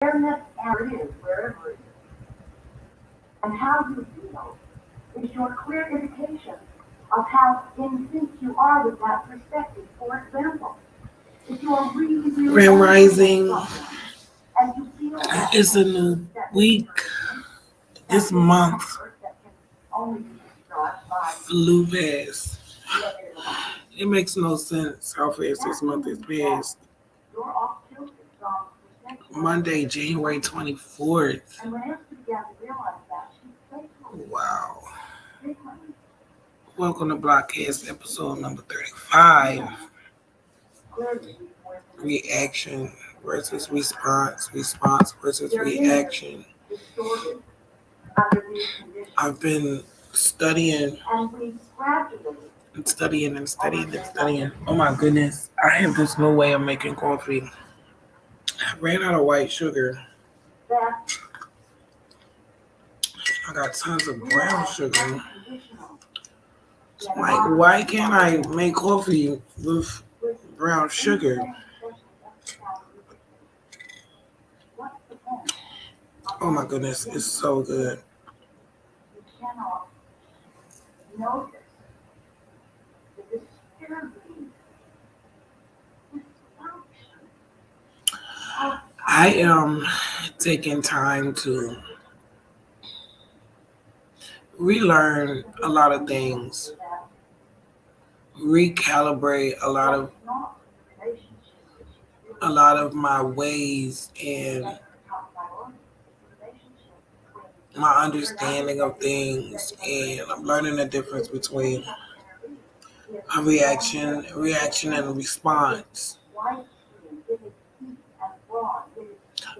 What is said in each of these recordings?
Awareness and it is wherever it is. And how you feel is your clear indication of how in sync you are with that perspective. For example, if you are really, really Grand Rising and you feel that is a new week. This month only be described by flew past. It makes no sense how fast this month is past. you're off kilter from Monday, January 24th. and when Esther began to realize that, she playfully Wow. frequently Welcome to BlockCast episode number 35. clearly Reaction versus response. Response versus reaction. distorted under these conditions. I've been studying And we gradually and studying and studying and studying. Oh my goodness. I have this new way of making coffee. I ran out of white sugar. that I got tons of brown sugar. So like, why can't I make coffee with brown sugar? Oh my goodness, it's so good. you cannot notice the disturbing dysfunction of I am taking time to relearn a lot of things, recalibrate a lot of my ways and my understanding of things, and I'm learning the difference between a reaction and response.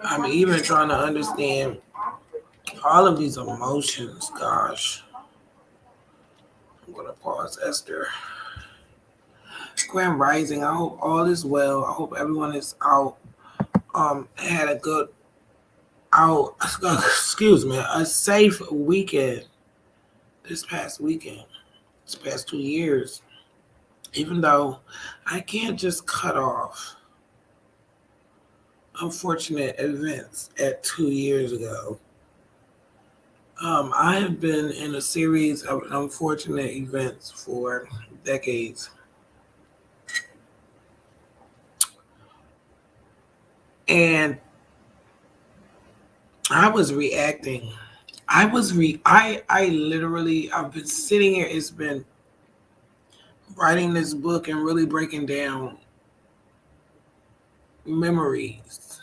I'm even trying to understand all of these emotions. Gosh, I'm gonna pause, Esther. Grand Rising. I hope all is well. I hope everyone is out. Had a good a safe weekend. This past 2 years. Even though I can't just cut off unfortunate events at 2 years ago. I have been in a series of unfortunate events for decades. And I was reacting. I've been sitting here, it's been writing this book and really breaking down memories.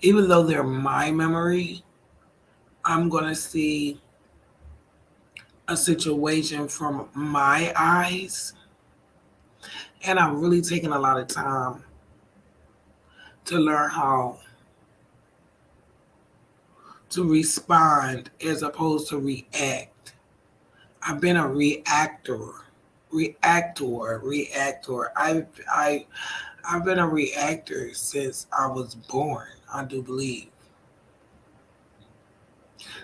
Even though they're my memory, I'm going to see a situation from my eyes. And I'm really taking a lot of time to learn how to respond as opposed to react. I've been a reactor. I've been a reactor since I was born, I do believe.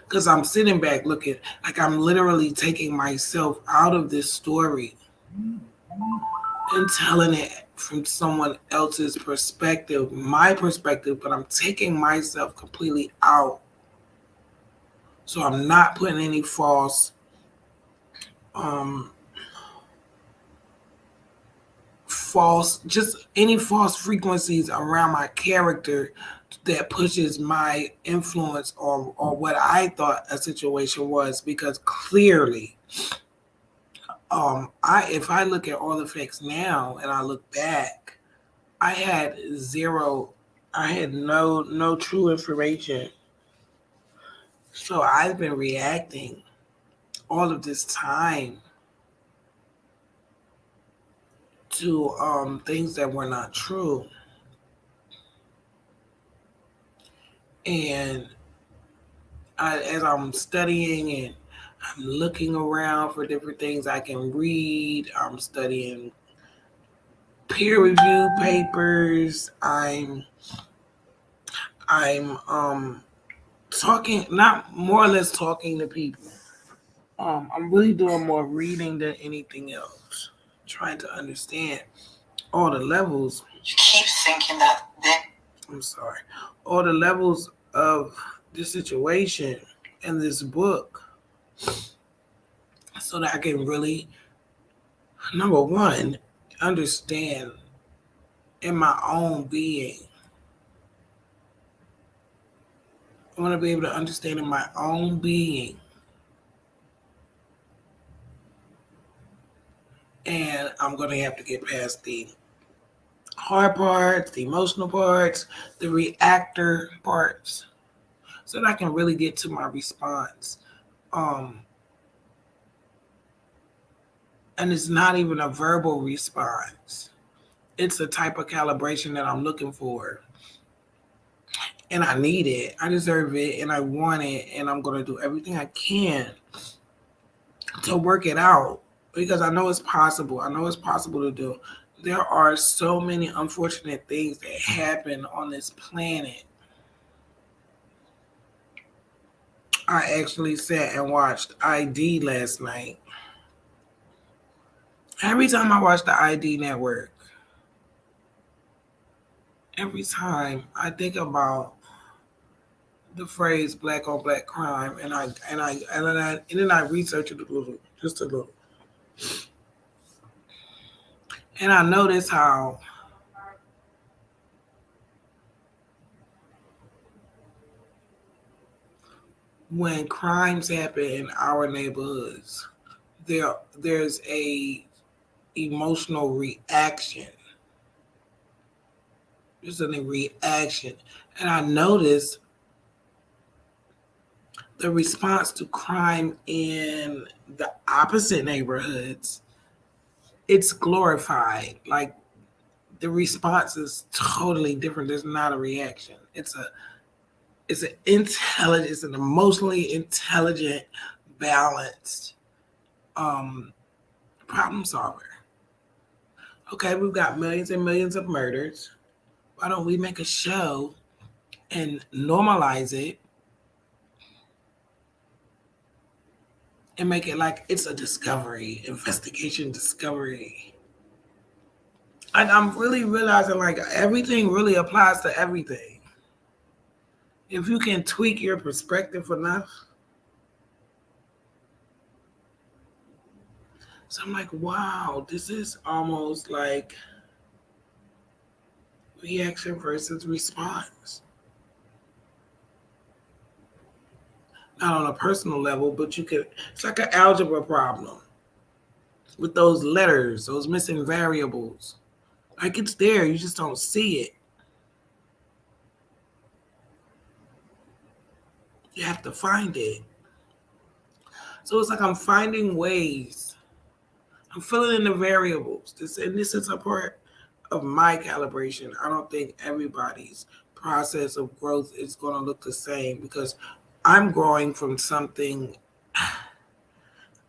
Because I'm sitting back looking, like I'm literally taking myself out of this story and telling it from someone else's perspective, my perspective, but I'm taking myself completely out. So I'm not putting any false frequencies around my character that pushes my influence or what I thought a situation was, because clearly if I look at all the facts now and I look back, I had no true information. So I've been reacting all of this time to things that were not true. And as I'm studying and I'm looking around for different things I can read, I'm studying peer review papers. I'm talking, not more or less talking to people. I'm really doing more reading than anything else, trying to understand all the levels. You keep thinking that then I'm sorry, all the levels of the situation in this book so that I can really, number one, understand in my own being. I want to be able to understand in my own being. And I'm going to have to get past the hard parts, the emotional parts, the reactor parts, so that I can really get to my response. And it's not even a verbal response. It's a type of calibration that I'm looking for. And I need it. I deserve it and I want it. And I'm going to do everything I can to work it out because I know it's possible. I know it's possible to do. There are so many unfortunate things that happen on this planet. I actually sat and watched ID last night. Every time I watch the ID network, every time I think about the phrase black on black crime and then I research it a little, just a little. And I notice how when crimes happen in our neighborhoods, there's a emotional reaction. There's a reaction. And I notice the response to crime in the opposite neighborhoods, it's glorified. Like the response is totally different. There's not a reaction. It's an intelligent, it's an emotionally intelligent, balanced problem solver. Okay, we've got millions and millions of murders. Why don't we make a show and normalize it and make it like it's a discovery, investigation discovery? And I'm really realizing like everything really applies to everything. If you can tweak your perspective enough. So I'm like, wow, this is almost like reaction versus response. Not on a personal level, but it's like an algebra problem with those letters, those missing variables. Like it's there, you just don't see it. You have to find it. So it's like I'm finding ways. I'm filling in the variables. This is a part of my calibration. I don't think everybody's process of growth is going to look the same because I'm growing from something.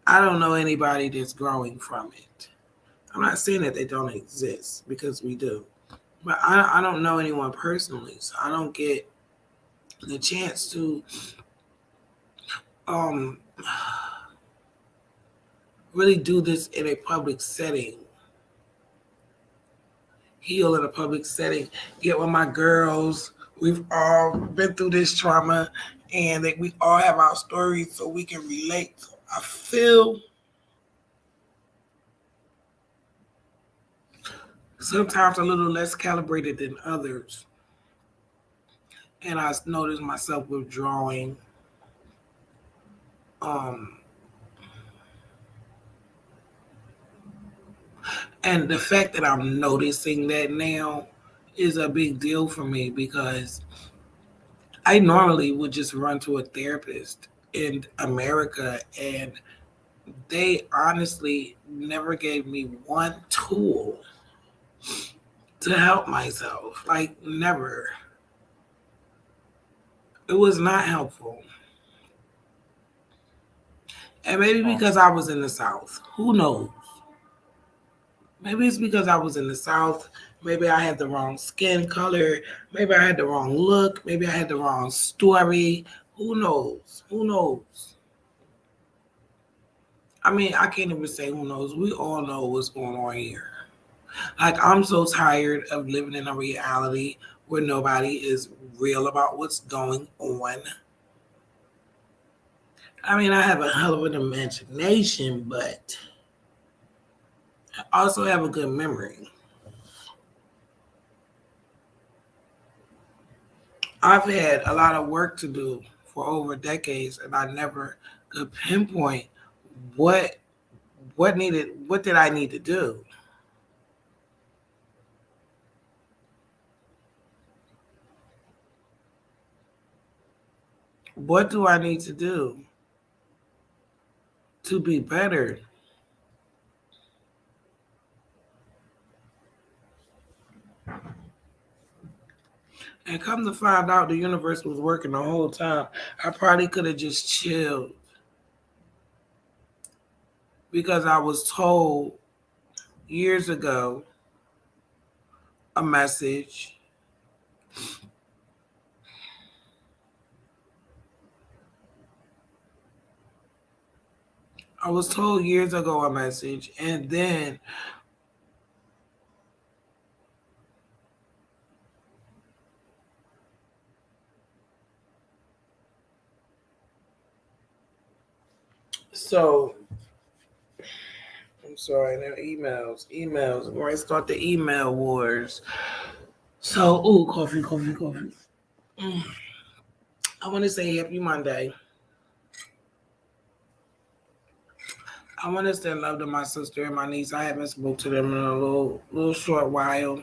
I don't know anybody that's growing from it. I'm not saying that they don't exist because we do. But I don't know anyone personally, so I don't get the chance to really do this in a public setting. Heal in a public setting. Get with my girls. We've all been through this trauma and that we all have our stories so we can relate. So I feel sometimes a little less calibrated than others. And I notice myself withdrawing. And the fact that I'm noticing that now is a big deal for me because I normally would just run to a therapist in America and they honestly never gave me one tool to help myself. Like, never. It was not helpful. And maybe because I was in the South. Who knows? Maybe it's because I was in the South. Maybe I had the wrong skin color. Maybe I had the wrong look. Maybe I had the wrong story. Who knows? Who knows? I mean, I can't even say who knows. We all know what's going on here. Like, I'm so tired of living in a reality where nobody is real about what's going on. I mean, I have a hell of an imagination, but I also have a good memory. I've had a lot of work to do for over decades, and I never could pinpoint what what did I need to do. What do I need to do to be better? And come to find out, the universe was working the whole time. I probably could have just chilled because I was told years ago a message. I was told years ago a message, and then so I'm sorry, they're emails. We're gonna start the email wars. So, ooh, coffee. Mm. I want to say happy Monday. I want to send love to my sister and my niece. I haven't spoke to them in a little short while.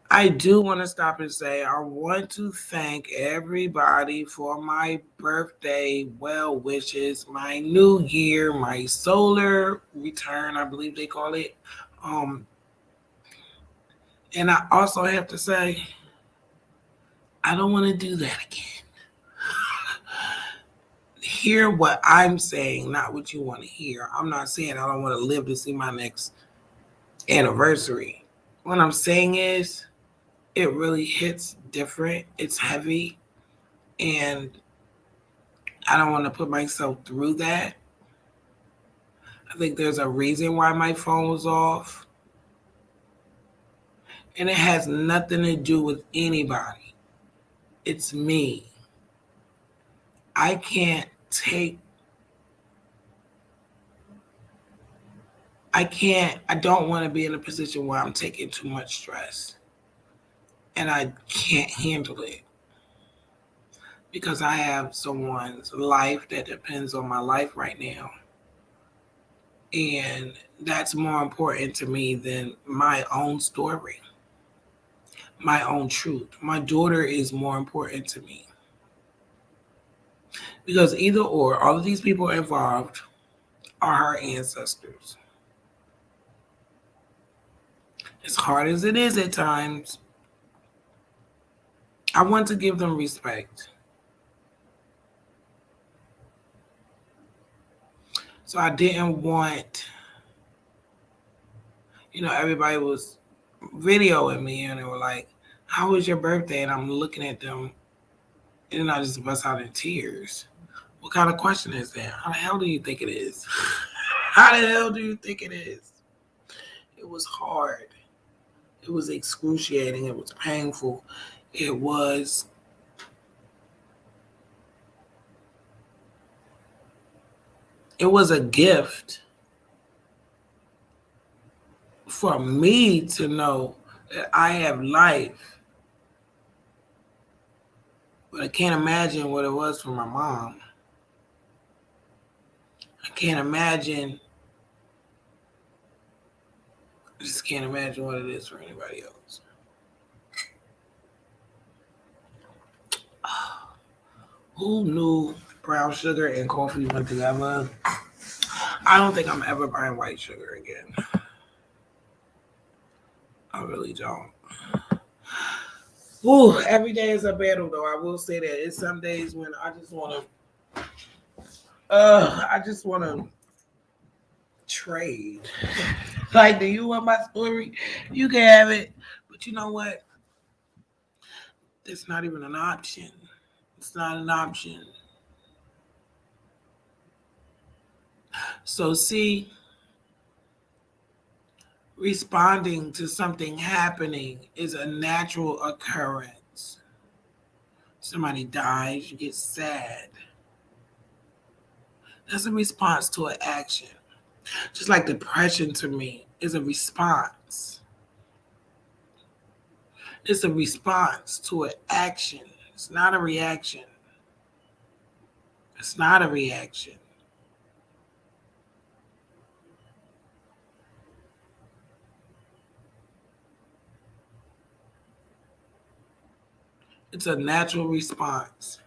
I do want to stop and say I want to thank everybody for my birthday well wishes, my new year, my solar return, I believe they call it. Um, and I also have to say, I don't want to do that again. Hear what I'm saying, not what you want to hear. I'm not saying I don't want to live to see my next anniversary. What I'm saying is, it really hits different. It's heavy. And I don't want to put myself through that. I think there's a reason why my phone was off. And it has nothing to do with anybody. It's me. I can't take, I don't want to be in a position where I'm taking too much stress. And I can't handle it. Because I have someone's life that depends on my life right now. And that's more important to me than my own story, my own truth. My daughter is more important to me. Because either or, all of these people involved are her ancestors. As hard as it is at times, I want to give them respect. So I didn't want, everybody was videoing me and they were like, how was your birthday? And I'm looking at them and then I just bust out in tears. What kind of question is that? How the hell do you think it is? How the hell do you think it is? It was hard. It was excruciating. It was painful. It was a gift for me to know that I have life. But I can't imagine what it was for my mom. I can't imagine. I just can't imagine what it is for anybody else. Who knew brown sugar and coffee went together? I don't think I'm ever buying white sugar again. I really don't. Ooh, every day is a battle, though. I will say that. It's some days when I just want to trade. Like, do you want my story? You can have it. But you know what? It's not even an option. It's not an option. So, see, Responding to something happening is a natural occurrence. Somebody dies, you get sad. That's a response to an action. Just like depression to me is a response. It's a response to an action. It's not a reaction. It's not a reaction. It's a natural response.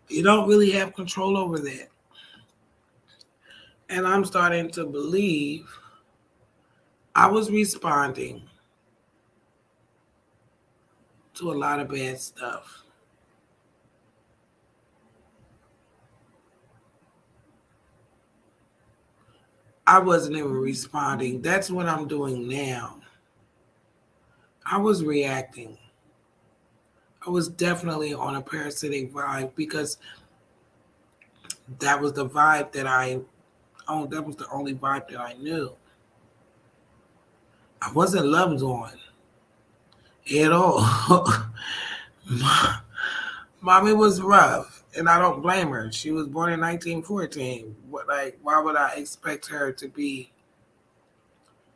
You don't really have control over that. And I'm starting to believe I was responding to a lot of bad stuff. I wasn't even responding. That's what I'm doing now. I was reacting. I was definitely on a parasitic vibe because that was the vibe that that was the only vibe that I knew. I wasn't loved on at all. Mommy was rough, and I don't blame her. She was born in 1914. Why would I expect her to be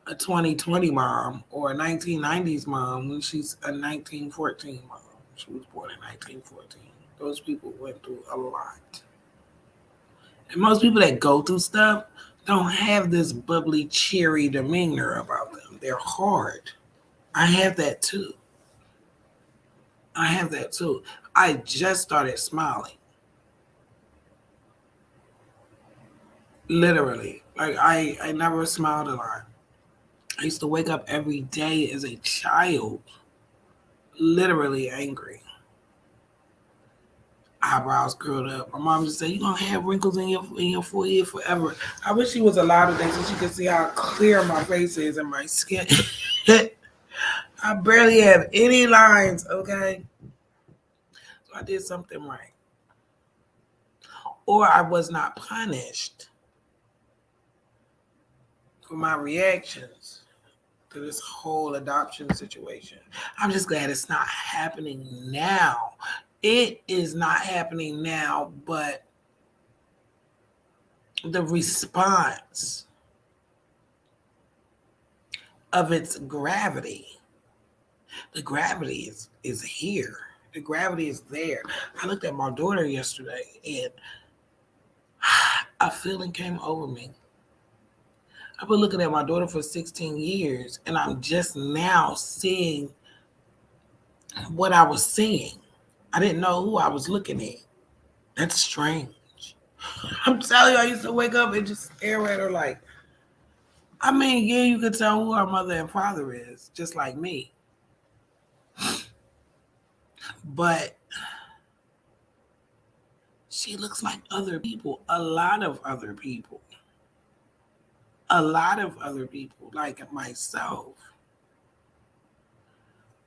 a 2020 mom or a 1990s mom when she's a 1914 mom? She was born in 1914. Those people went through a lot. And most people that go through stuff don't have this bubbly, cheery demeanor about them. They're hard. I have that too. I just started smiling. Literally. Like I never smiled a lot. I used to wake up every day as a child, literally angry. Eyebrows curled up. My mom just said, "You're gonna have wrinkles in your forehead forever." I wish she was alive today so she could see how clear my face is and my skin. I barely have any lines, okay? So I did something right. Or I was not punished for my reactions to this whole adoption situation. I'm just glad it's not happening now. It is not happening now, but the response of its gravity, the gravity is here. The gravity is there. I looked at my daughter yesterday and a feeling came over me. I've been looking at my daughter for 16 years and I'm just now seeing what I was seeing. I didn't know who I was looking at. That's strange. I'm telling you, I used to wake up and just stare at her like, I mean, yeah, you could tell who her mother and father is, just like me. But she looks like other people, a lot of other people, like myself.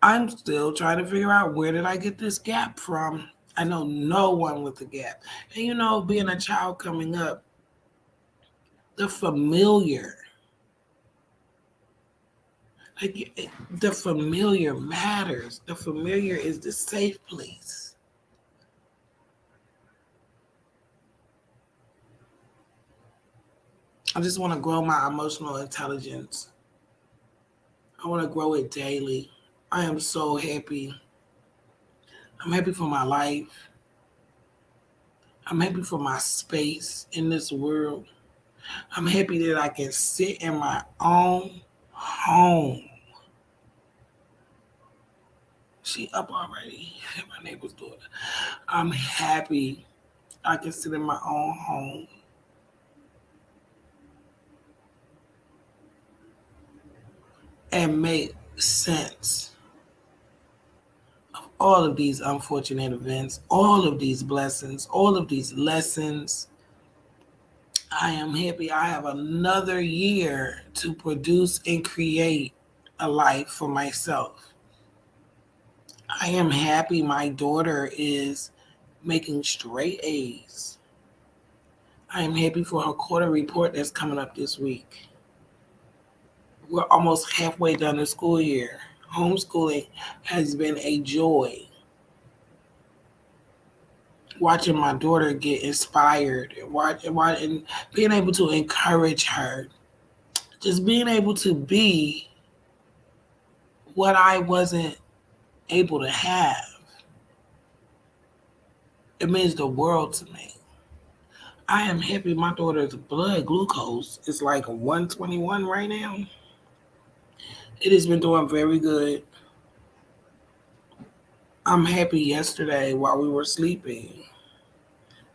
I'm still trying to figure out where did I get this gap from. I know no one with a gap. And being a child coming up, the familiar, the familiar matters. The familiar is the safe place. I just want to grow my emotional intelligence. I want to grow it daily. I am so happy. I'm happy for my life. I'm happy for my space in this world. I'm happy that I can sit in my own home. She up already, my neighbor's daughter. I'm happy I can sit in my own home. And make sense of all of these unfortunate events, all of these blessings, all of these lessons. I am happy I have another year to produce and create a life for myself. I am happy my daughter is making straight A's. I am happy for her quarter report that's coming up this week. We're almost halfway done the school year. Homeschooling has been a joy. Watching my daughter get inspired and being able to encourage her, just being able to be what I wasn't able to have, it means the world to me. I am happy my daughter's blood glucose is like 121 right now. It has been doing very good. I'm happy yesterday while we were sleeping,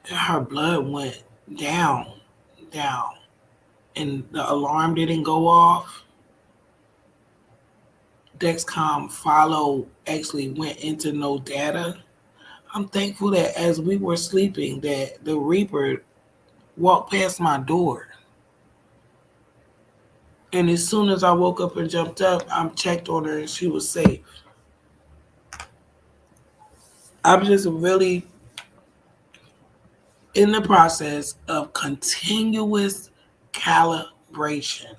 her blood went down, down, and the alarm didn't go off. Dexcom follow actually went into no data. I'm thankful that as we were sleeping, that the Reaper walked past my door. And as soon as I woke up and jumped up, I checked on her and she was safe. I'm just really in the process of continuous calibration.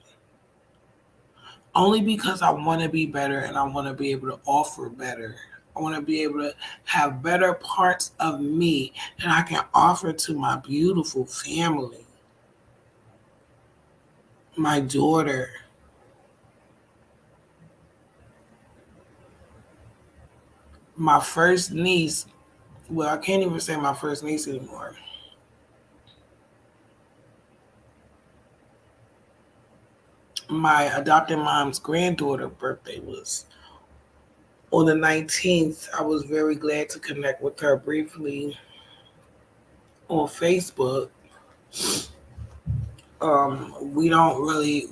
Only because I want to be better and I want to be able to offer better. I want to be able to have better parts of me that I can offer to my beautiful family. My daughter. My first niece. Well, I can't even say my first niece anymore. My adopted mom's granddaughter birthday was on the 19th. I was very glad to connect with her briefly on Facebook. We don't really.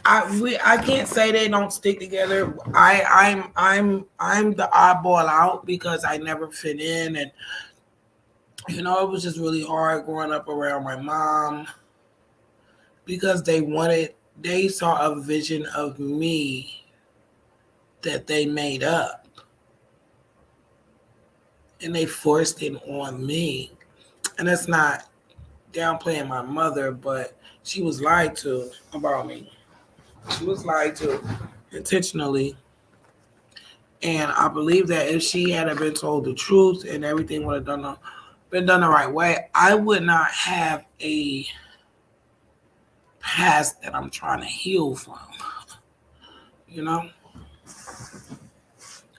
I can't say they don't stick together. I'm the oddball out because I never fit in, and it was just really hard growing up around my mom because they saw a vision of me that they made up, and they forced it on me, and that's not downplaying my mother, but she was lied to about me. She was lied to intentionally. And I believe that if she had been told the truth and everything would have been done the right way, I would not have a past that I'm trying to heal from.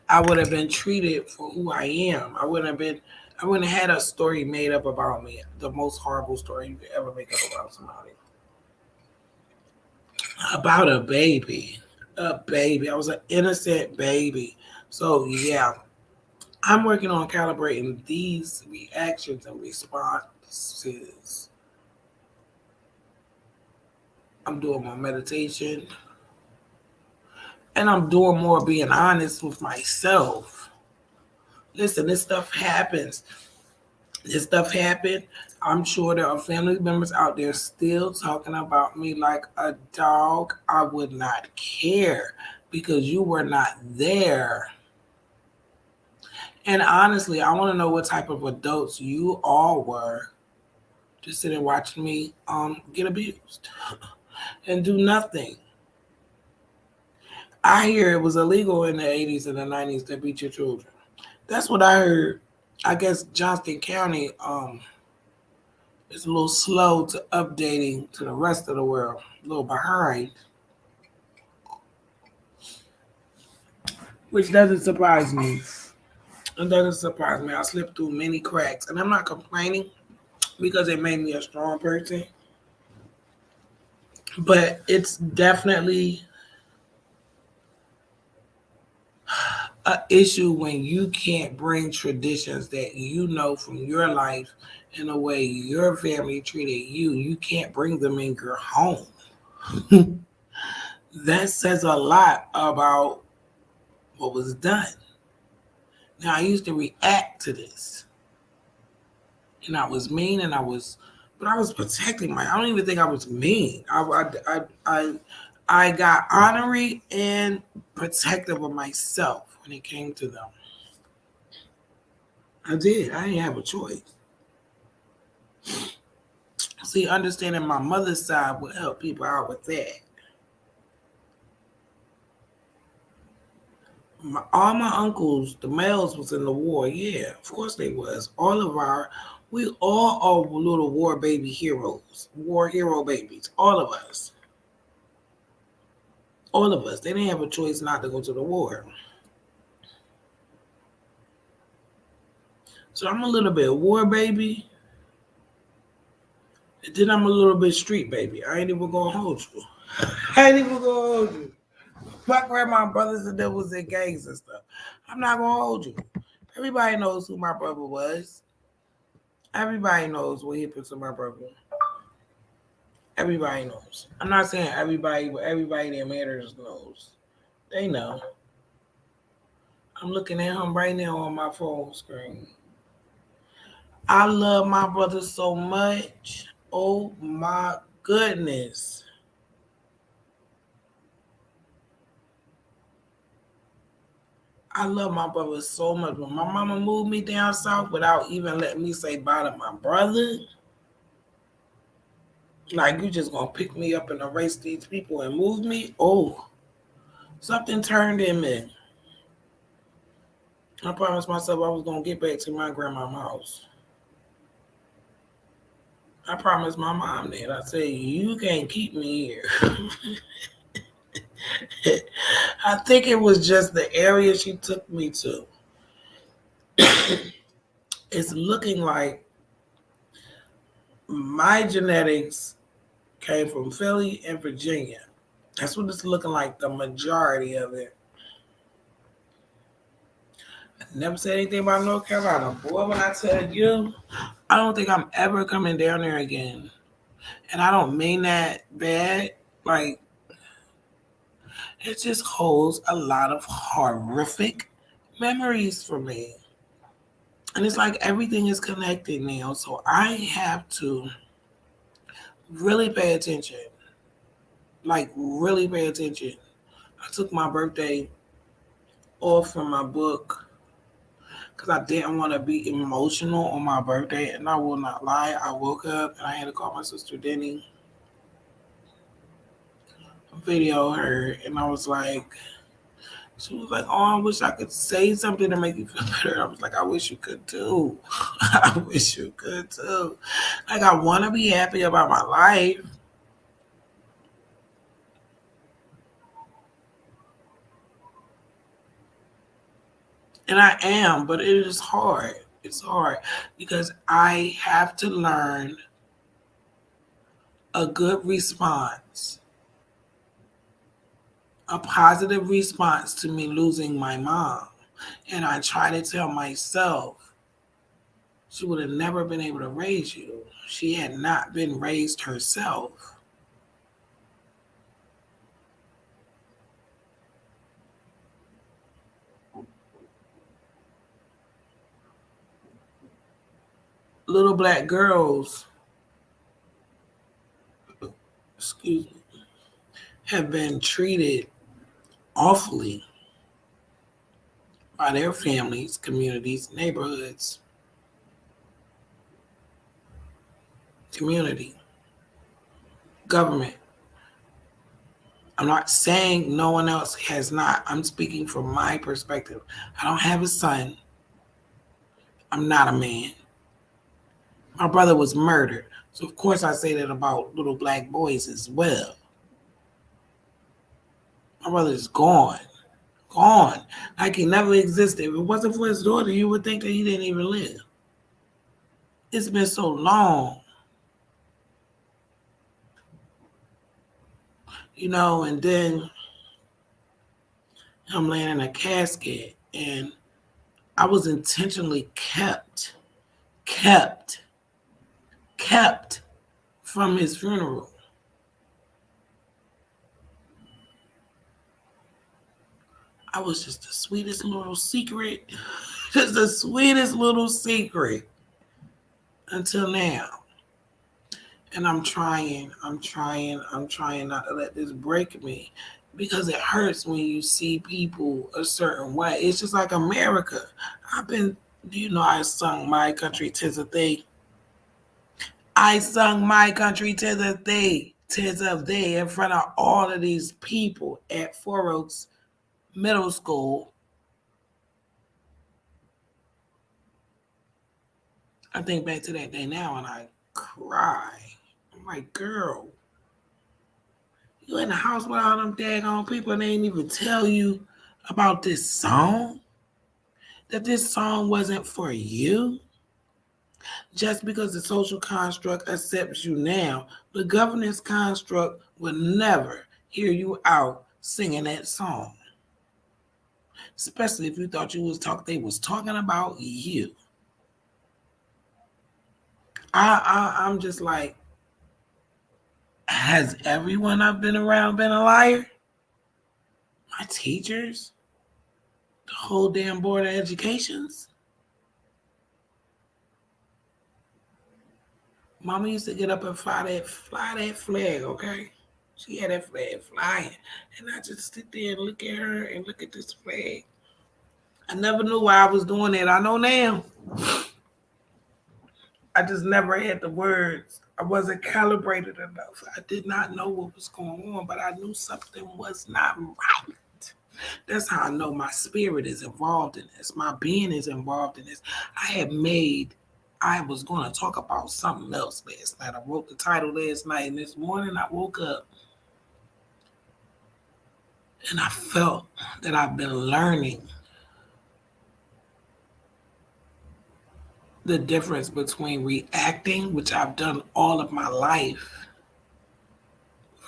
I would have been treated for who I am. I wouldn't have had a story made up about me. The most horrible story you could ever make up about somebody. About a baby. A baby. I was an innocent baby. So yeah, I'm working on calibrating these reactions and responses. I'm doing my meditation. And I'm doing more being honest with myself. Listen, this stuff happens. This stuff happened. I'm sure there are family members out there still talking about me like a dog. I would not care because you were not there. And honestly, I want to know what type of adults you all were just sitting watching me get abused and do nothing. I hear it was illegal in the 80s and the 90s to beat your children. That's what I heard. I guess Johnston County is a little slow to updating to the rest of the world, a little behind, which doesn't surprise me. It doesn't surprise me. I slipped through many cracks, and I'm not complaining because it made me a strong person. But it's definitely an issue when you can't bring traditions that you know from your life and the way your family treated you. You can't bring them in your home. That says a lot about what was done. Now, I used to react to this. And I was mean but I was protecting I don't even think I was mean. I got honorary and protective of myself when it came to them. I did. I didn't have a choice. See, understanding my mother's side would help people out with that. All my uncles, the males, was in the war. Yeah, of course they was. We all are little war baby heroes, war hero babies. All of us. All of us. They didn't have a choice not to go to the war. So I'm a little bit war baby. And then I'm a little bit street baby. I ain't even gonna hold you. I ain't even gonna hold you. My grandma brothers and them was in gangs and stuff. I'm not gonna hold you. Everybody knows who my brother was. Everybody knows what happened to my brother. Everybody knows. I'm not saying everybody, but everybody that matters knows. They know. I'm looking at him right now on my phone screen. I love my brother so much. Oh my goodness. I love my brother so much. When my mama moved me down south without even letting me say bye to my brother, like you just gonna pick me up and erase these people and move me? Oh, something turned in me. I promised myself I was gonna get back to my grandma's house. I promised my mom that. I said, you can't keep me here. I think it was just the area she took me to. It's looking like my genetics came from Philly and Virginia. That's what it's looking like, the majority of it. I never said anything about North Carolina. Boy, when I tell you, I don't think I'm ever coming down there again. And I don't mean that bad. Like, it just holds a lot of horrific memories for me. And it's like everything is connected now. So I have to really pay attention. Like, really pay attention. I took my birthday off from my book because I didn't want to be emotional on my birthday. And I will not lie. I woke up and I had to call my sister Denny, video her, and I was like, she was like, oh, I wish I could say something to make you feel better. I was like, I wish you could too. I wish you could too. Like, I want to be happy about my life. And I am, but it is hard. It's hard because I have to learn a good response, a positive response to me losing my mom. And I try to tell myself, she would have never been able to raise you. She had not been raised herself. Little black girls, excuse me, have been treated awfully by their families, communities, neighborhoods, community, government. I'm not saying no one else has not. I'm speaking from my perspective. I don't have a son. I'm not a man. My brother was murdered. So, of course, I say that about little black boys as well. My brother is gone. Gone. Like he never existed. If it wasn't for his daughter, you would think that he didn't even live. It's been so long. And then I'm laying in a casket, and I was intentionally kept from his funeral. I was just the sweetest little secret, just the sweetest little secret until now. And I'm trying not to let this break me because it hurts when you see people a certain way. It's just like America. I sung My Country 'Tis a Thee. I sung My Country 'Tis a Thee, 'Tis of Thee in front of all of these people at Four Oaks Middle School I think back to that day now and I cry. I'm like, girl, you in the house with all them daggone people and they ain't even tell you about this song? That this song wasn't for you? Just because the social construct accepts you now, the governance construct will never hear you out singing that song. Especially if you thought they was talking about you. I'm just like, has everyone I've been around been a liar? My teachers? The whole damn board of educations? Mama used to get up and fly that flag, okay? She had that flag flying. And I just sit there and look at her and look at this flag. I never knew why I was doing that. I know now. I just never had the words. I wasn't calibrated enough. I did not know what was going on, but I knew something was not right. That's how I know my spirit is involved in this. My being is involved in this. I was going to talk about something else last night. I wrote the title last night, and this morning I woke up and I felt that I've been learning the difference between reacting, which I've done all of my life,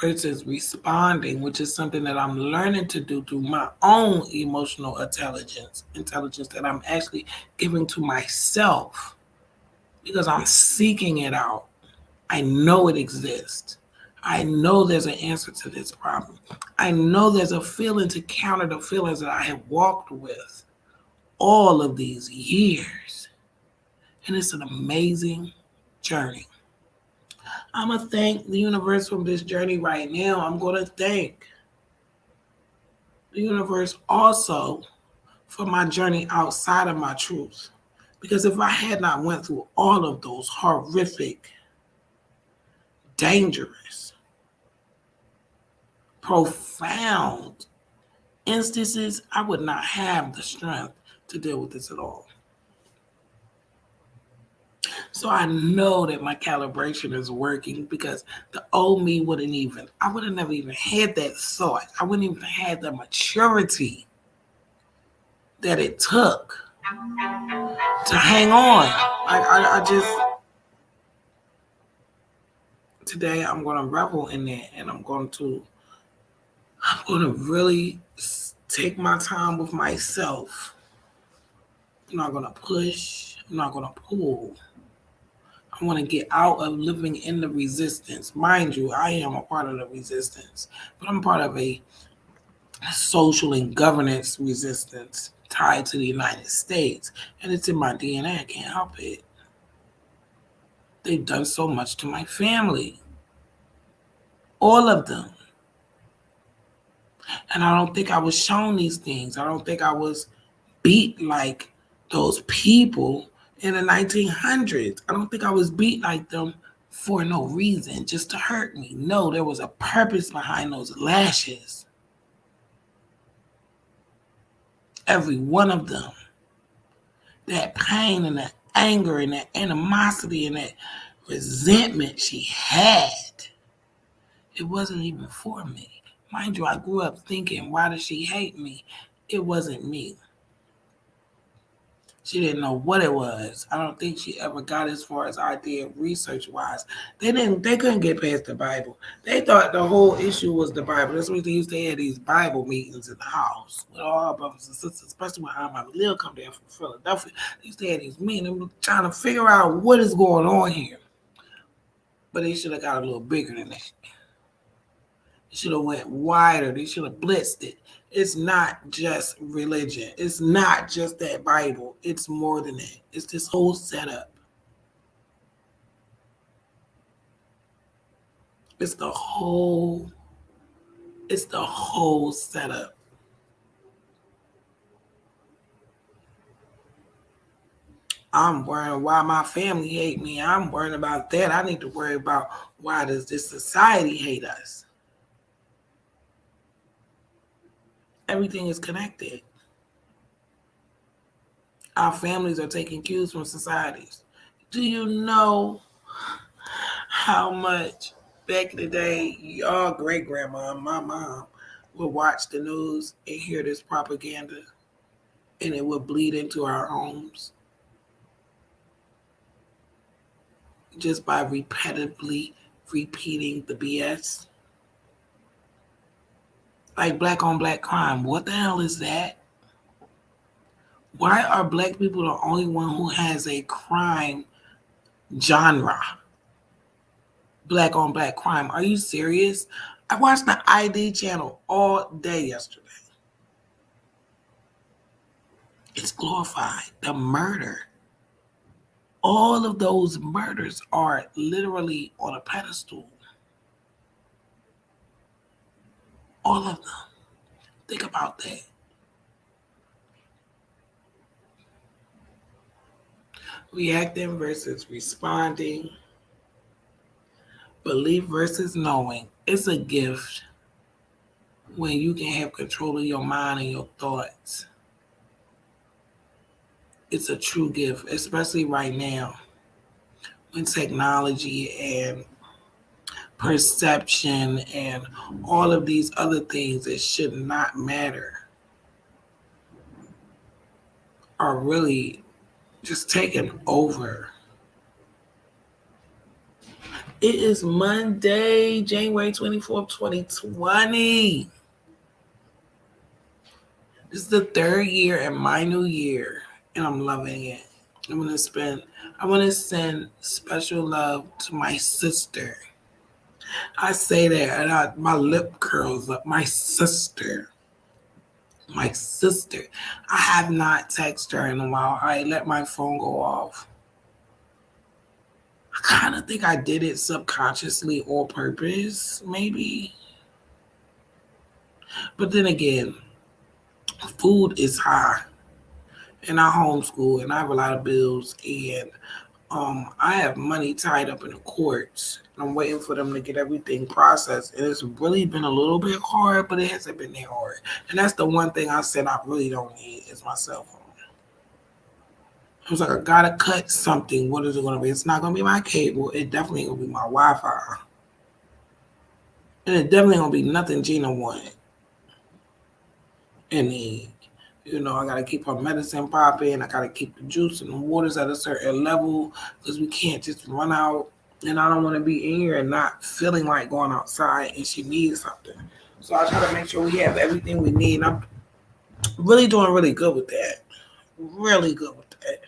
versus responding, which is something that I'm learning to do through my own emotional intelligence that I'm actually giving to myself because I'm seeking it out. I know it exists. I know there's an answer to this problem. I know there's a feeling to counter the feelings that I have walked with all of these years. And it's an amazing journey. I'm going to thank the universe from this journey right now. I'm going to thank the universe also for my journey outside of my truth. Because if I had not went through all of those horrific, dangerous, profound instances, I would not have the strength to deal with this at all. So I know that my calibration is working because the old me I would have never even had that thought. I wouldn't even have the maturity that it took to hang on. Today I'm going to revel in that and I'm going to really take my time with myself. I'm not going to push. I'm not going to pull. I want to get out of living in the resistance. Mind you, I am a part of the resistance, but I'm part of a social and governance resistance tied to the United States, and it's in my DNA. I can't help it. They've done so much to my family. All of them. And I don't think I was shown these things. I don't think I was beat like those people in the 1900s. I don't think I was beat like them for no reason, just to hurt me. No, there was a purpose behind those lashes. Every one of them. That pain and that anger and that animosity and that resentment she had. It wasn't even for me. Mind you, I grew up thinking, why does she hate me? It wasn't me. She didn't know what it was. I don't think she ever got as far as I did research-wise. They couldn't get past the Bible. They thought the whole issue was the Bible. That's why they used to have these Bible meetings in the house with all our brothers and sisters, especially when Mama Lil come down from Philadelphia. They used to have these meetings trying to figure out what is going on here. But they should have got a little bigger than that. They should have went wider. They should have blitzed it. It's not just religion. It's not just that Bible. It's more than that. It's this whole setup. It's the whole setup. I'm worrying why my family hate me. I'm worrying about that. I need to worry about why does this society hate us? Everything is connected. Our families are taking cues from societies. Do you know how much back in the day your great grandma and my mom would watch the news and hear this propaganda and it would bleed into our homes just by repetitively repeating the BS? Like black on black crime. What the hell is that? Why are black people the only one who has a crime genre? Black on black crime. Are you serious? I watched the ID channel all day yesterday. It's glorified. The murder. All of those murders are literally on a pedestal. All of them. Think about that. Reacting versus responding. Belief versus knowing. It's a gift when you can have control of your mind and your thoughts. It's a true gift, especially right now when technology and perception and all of these other things that should not matter are really just taking over. It is Monday, January 24th, 2020. This is the third year in my new year, and I'm loving it. I want to send special love to my sister. I say that, and my lip curls up. My sister. My sister. I have not texted her in a while. I let my phone go off. I kind of think I did it subconsciously or purpose, maybe. But then again, food is high. And I homeschool and I have a lot of bills and I have money tied up in the courts. I'm waiting for them to get everything processed. And it's really been a little bit hard, but it hasn't been that hard. And that's the one thing I said I really don't need is my cell phone. I was like, I gotta cut something. What is it gonna be? It's not gonna be my cable. It definitely gonna be my Wi-Fi. And it definitely gonna be nothing Gina wanted. And I gotta keep her medicine popping. I gotta keep the juice and the waters at a certain level because we can't just run out. And I don't want to be in here and not feeling like going outside and she needs something. So I try to make sure we have everything we need. And I'm really doing really good with that. Really good with that.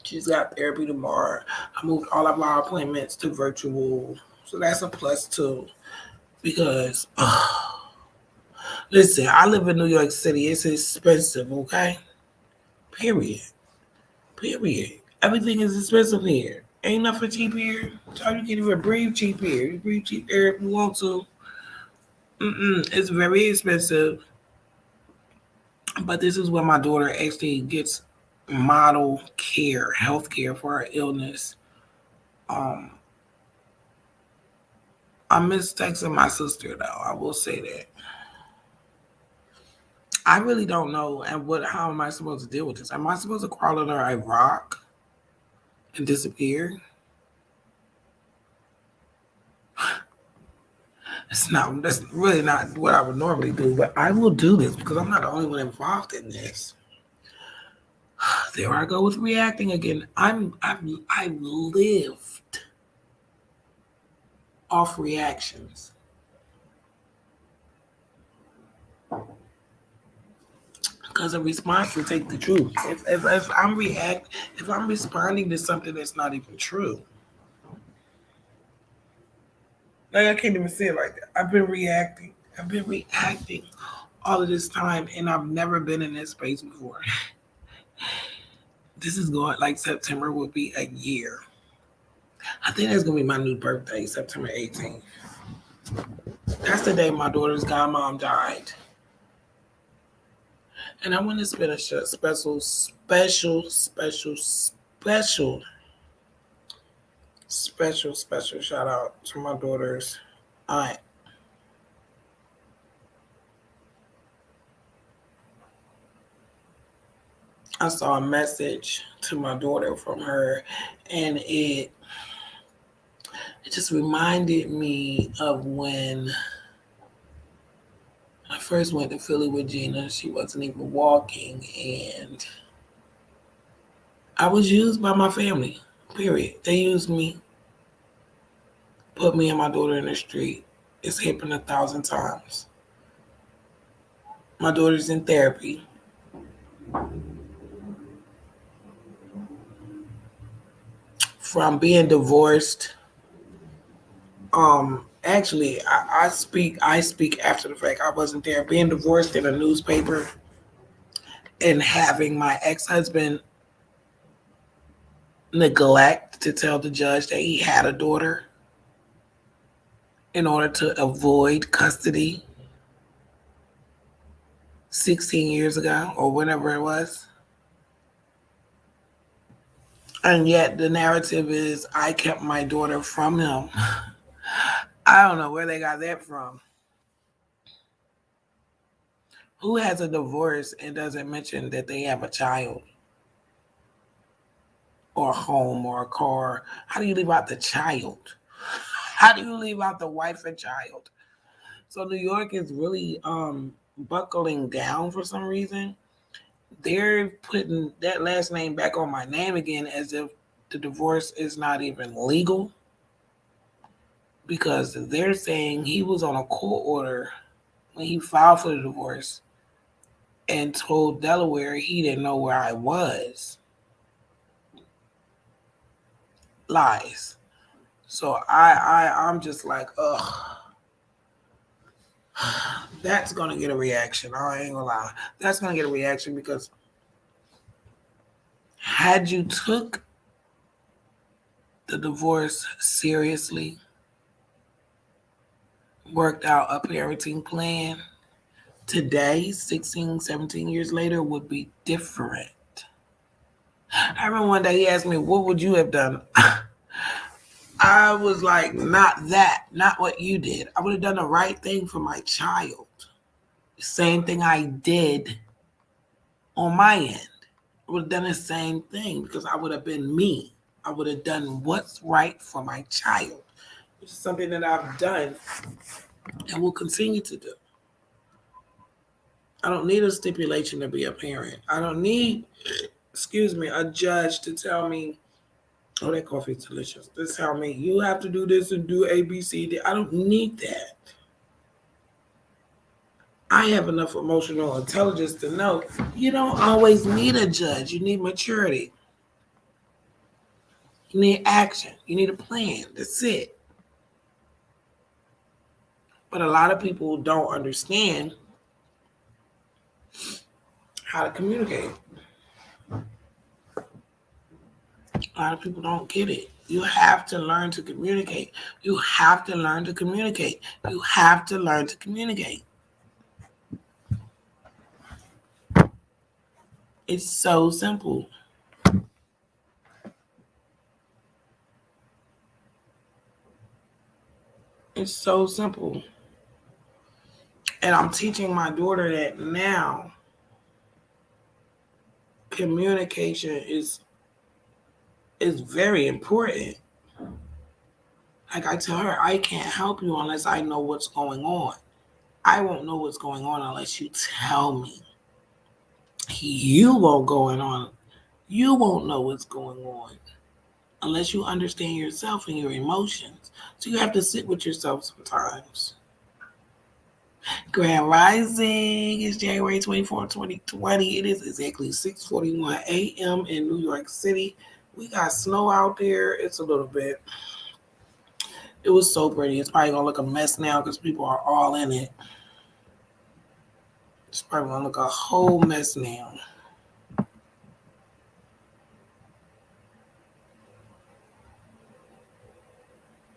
She's got therapy tomorrow. I moved all of our appointments to virtual. So that's a plus too. Because listen, I live in New York City. It's expensive, okay? Period. Everything is expensive here. Ain't nothing cheap here. So you can even breathe cheap here. You breathe cheap air if you want to. It's very expensive. But this is where my daughter actually gets model care, health care for her illness. I miss texting my sister though. I will say that. I really don't know how am I supposed to deal with this? Am I supposed to crawl under a rock and disappear? That's really not what I would normally do, but I will do this because I'm not the only one involved in this. There I go with reacting again. I've lived off reactions. Because a response will take the truth. If I'm responding to something that's not even true. Like I can't even say it like that. I've been reacting all of this time and I've never been in this space before. This is going like September will be a year. I think that's gonna be my new birthday, September 18th. That's the day my daughter's godmom died. And I want to spend a special shout out to my daughter's aunt. I saw a message to my daughter from her, and it just reminded me of when I first went to Philly with Gina. She wasn't even walking, and I was used by my family, period. They used me, put me and my daughter in the street. It's happened 1,000 times. My daughter's in therapy. From being divorced, actually, I speak after the fact. I wasn't there. Being divorced in a newspaper and having my ex-husband neglect to tell the judge that he had a daughter in order to avoid custody 16 years ago or whenever it was. And yet the narrative is I kept my daughter from him. I don't know where they got that from. Who has a divorce and doesn't mention that they have a child or a home or a car? How do you leave out the child? How do you leave out the wife and child? So New York is really buckling down for some reason. They're putting that last name back on my name again as if the divorce is not even legal, because they're saying he was on a court order when he filed for the divorce and told Delaware he didn't know where I was. Lies. So I'm just like, ugh. That's going to get a reaction. I ain't going to lie. That's going to get a reaction because had you took the divorce seriously, worked out a parenting plan, today, 16, 17 years later, would be different. I remember one day he asked me, what would you have done? I was like, not that, not what you did. I would have done the right thing for my child. The same thing I did on my end. I would have done the same thing because I would have been me. I would have done what's right for my child, which is something that I've done and will continue to do. I don't need a stipulation to be a parent. I don't need, a judge to tell me, oh, that coffee is delicious. To tell me, you have to do this and do A, B, C, D. I don't need that. I have enough emotional intelligence to know you don't always need a judge. You need maturity. You need action. You need a plan. That's it. But a lot of people don't understand how to communicate. A lot of people don't get it. You have to learn to communicate. You have to learn to communicate. You have to learn to communicate. It's so simple. It's so simple. And I'm teaching my daughter that now. Communication is very important. Like I tell her, I can't help you unless I know what's going on. I won't know what's going on unless you tell me. You won't know what's going on unless you understand yourself and your emotions. So you have to sit with yourself sometimes. Grand Rising is January 24, 2020. It is exactly 6:41 a.m. in New York City. We got snow out there. It's a little bit. It was so pretty. It's probably going to look a mess now because people are all in it. It's probably going to look a whole mess now.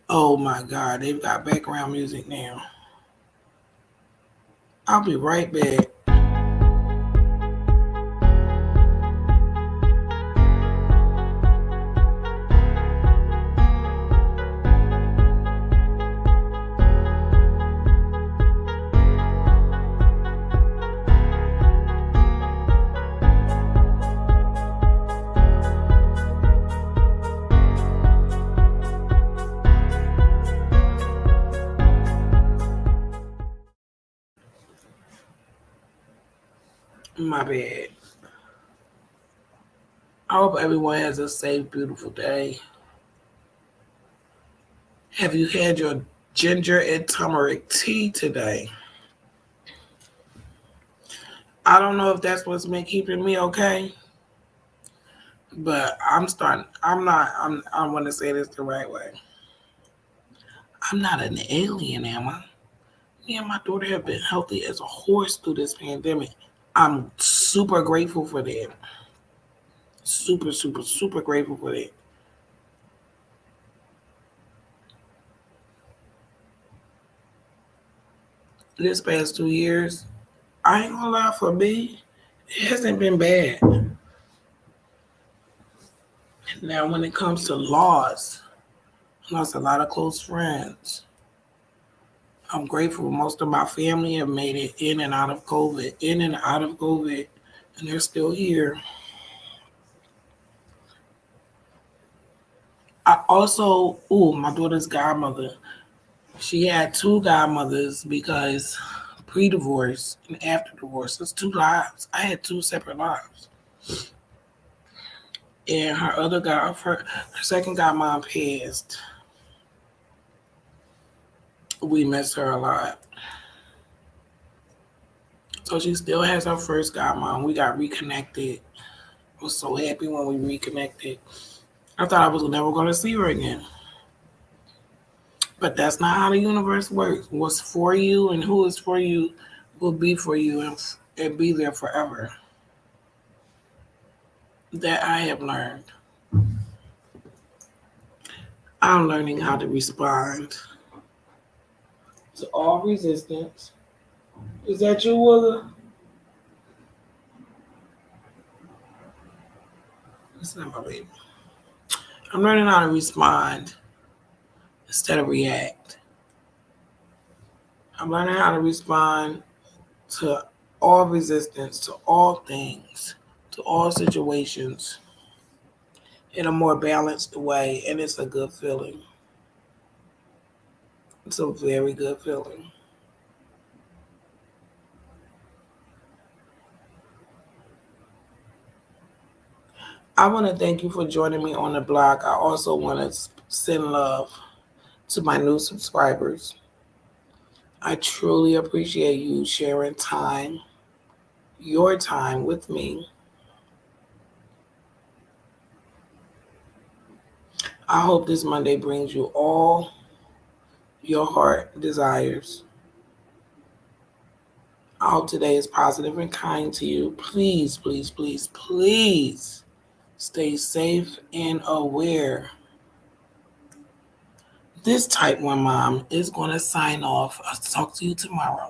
Oh my God, they've got background music now. I'll be right back. My bad. I hope everyone has a safe, beautiful day. Have you had your ginger and turmeric tea today? I don't know if that's what's been keeping me okay, but I want to say this the right way. I'm not an alien, am I? Me and my daughter have been healthy as a horse through this pandemic. I'm super grateful for that. Super, super, super grateful for that. This past 2 years, I ain't gonna lie, for me, it hasn't been bad. Now, when it comes to loss, I lost a lot of close friends. I'm grateful most of my family have made it in and out of COVID, and they're still here. I also, my daughter's godmother. She had two godmothers because pre-divorce and after divorce, it's two lives. I had two separate lives. And her second godmom passed. We miss her a lot. So she still has her first godmom. We got reconnected. I was so happy when we reconnected. I thought I was never going to see her again. But that's not how the universe works. What's for you and who is for you will be for you and be there forever. That I have learned. I'm learning how to respond to all resistance. Is that you, Willa? That's not my baby. I'm learning how to respond instead of react. I'm learning how to respond to all resistance, to all things, to all situations in a more balanced way, and it's a good feeling. It's a very good feeling. I want to thank you for joining me on the blog. I also want to send love to my new subscribers. I truly appreciate you sharing your time with me. I hope this Monday brings you all your heart desires. I hope today is positive and kind to you. Please, please, please, please stay safe and aware. This Type 1 Mom is going to sign off. I'll talk to you tomorrow.